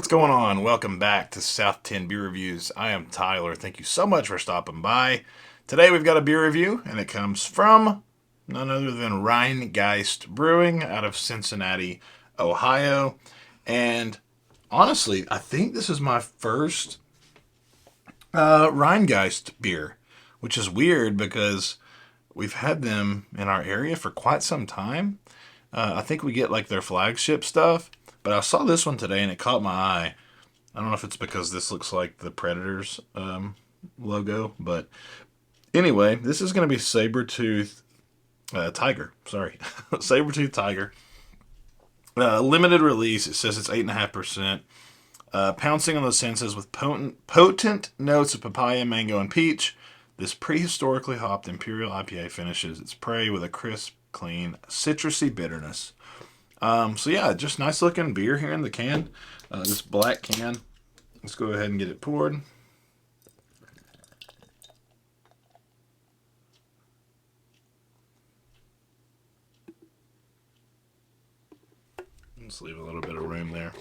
What's going on? Welcome back to South 10 Beer Reviews. I am Tyler. Thank you so much for stopping by. Today we've got a beer review, and it comes from none other than Rhinegeist Brewing out of Cincinnati, Ohio. And honestly, I think this is my first Rhinegeist beer, which is weird because we've had them in our area for quite some time. I think we get like their flagship stuff, but I saw this one today and it caught my eye. I don't know if it's because this looks like the Predators logo, but anyway, this is going to be Sabertooth Tiger. Sorry, Sabertooth Tiger. Limited release. It says it's 8.5%. Pouncing on the senses with potent notes of papaya, mango, and peach. This prehistorically hopped Imperial IPA finishes its prey with a crisp, clean, citrusy bitterness. So yeah, just nice looking beer here in the can. This black can. Let's go ahead and get it poured. Let's leave a little bit of room there.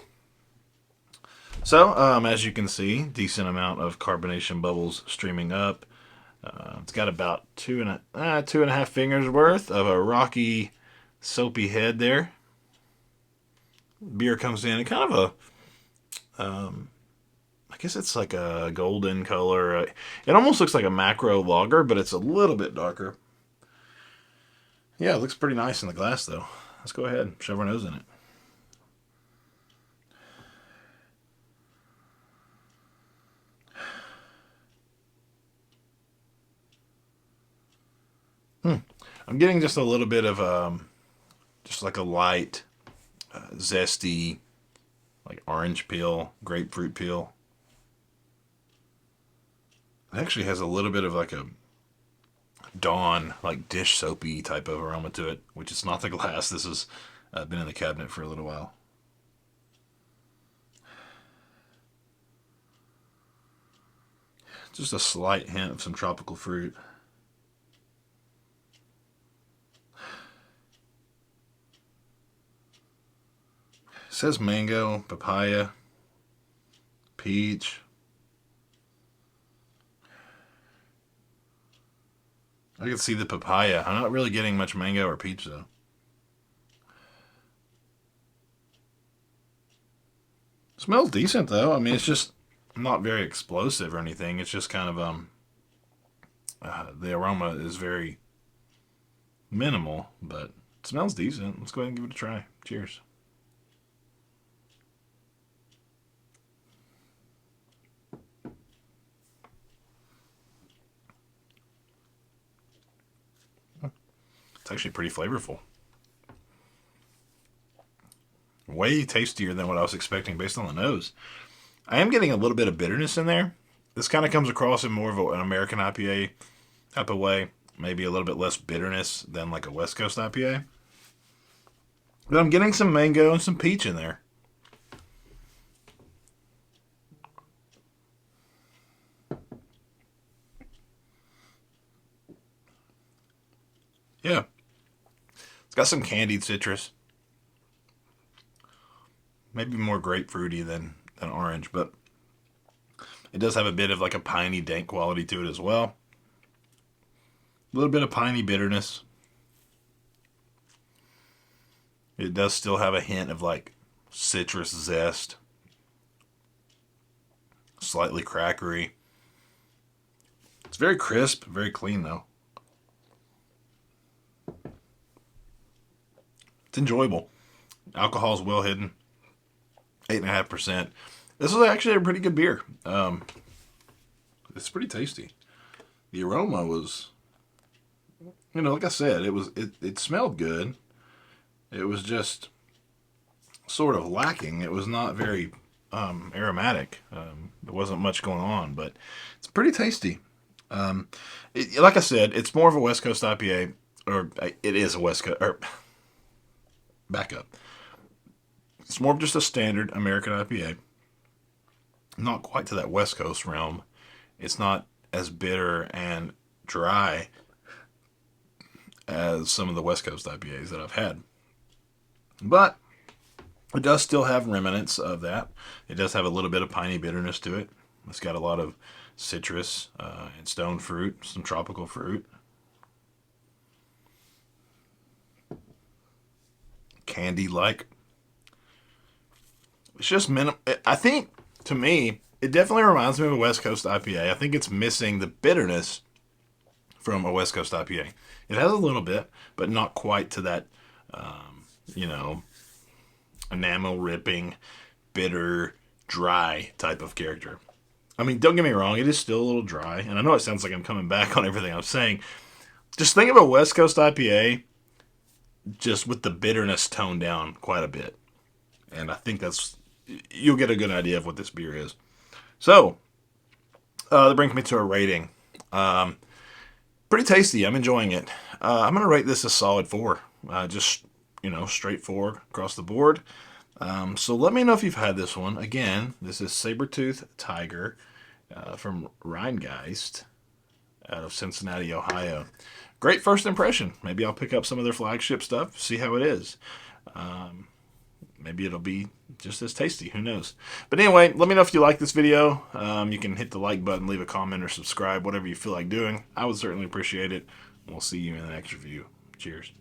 So, as you can see, decent amount of carbonation bubbles streaming up. It's got about two and a half fingers worth of a rocky, soapy head there. Beer comes in kind of I guess it's like a golden color. It almost looks like a macro lager, but it's a little bit darker. Yeah, it looks pretty nice in the glass though. Let's go ahead and shove our nose in it. I'm getting just a little bit of just like a light, zesty, like orange peel, grapefruit peel. It actually has a little bit of like a Dawn, like dish soapy type of aroma to it, which is not the glass. This has been in the cabinet for a little while. Just a slight hint of some tropical fruit. It says mango, papaya, peach. I can see the papaya. I'm not really getting much mango or peach though. Smells decent though. I mean, it's just not very explosive or anything. It's just kind of the aroma is very minimal, but it smells decent. Let's go ahead and give it a try. Cheers. It's actually pretty flavorful. Way tastier than what I was expecting based on the nose. I am getting a little bit of bitterness in there. This kind of comes across in more of an American IPA type of way. Maybe a little bit less bitterness than like a West Coast IPA. But I'm getting some mango and some peach in there. Yeah. It's got some candied citrus. Maybe more grapefruity than orange, but it does have a bit of like a piney dank quality to it as well. A little bit of piney bitterness. It does still have a hint of like citrus zest. Slightly crackery. It's very crisp, very clean though. It's enjoyable. Alcohol's well hidden. 8.5%. This is actually a pretty good beer. It's pretty tasty. The aroma was, like I said, it smelled good. It was just sort of lacking. It was not very aromatic. There wasn't much going on, but it's pretty tasty. Like I said, it's more of a West Coast IPA, or it is a West Coast. Or back up. It's more of just a standard American IPA. Not quite to that West Coast realm. It's not as bitter and dry as some of the West Coast IPAs that I've had. But It does still have remnants of that. It does have a little bit of piney bitterness to it. It's got a lot of citrus and stone fruit, some tropical fruit. Candy-like. It's just I think, to me, it definitely reminds me of a West Coast IPA. I think it's missing the bitterness from a West Coast IPA. It has a little bit, but not quite to that, you know, enamel ripping, bitter, dry type of character. I mean, don't get me wrong, it is still a little dry, and I know it sounds like I'm coming back on everything I'm saying. Just think of a West Coast IPA just with the bitterness toned down quite a bit. And I think you'll get a good idea of what this beer is. So, that brings me to a rating. Pretty tasty. I'm enjoying it. I'm going to rate this a solid 4. Just, straight 4 across the board. So let me know if you've had this one. Again, this is Sabertooth Tiger from Rhinegeist out of Cincinnati, Ohio. Great first impression. Maybe I'll pick up some of their flagship stuff, see how it is. Maybe it'll be just as tasty. Who knows? But anyway, let me know if you like this video. You can hit the like button, leave a comment, or subscribe, whatever you feel like doing. I would certainly appreciate it. We'll see you in the next review. Cheers.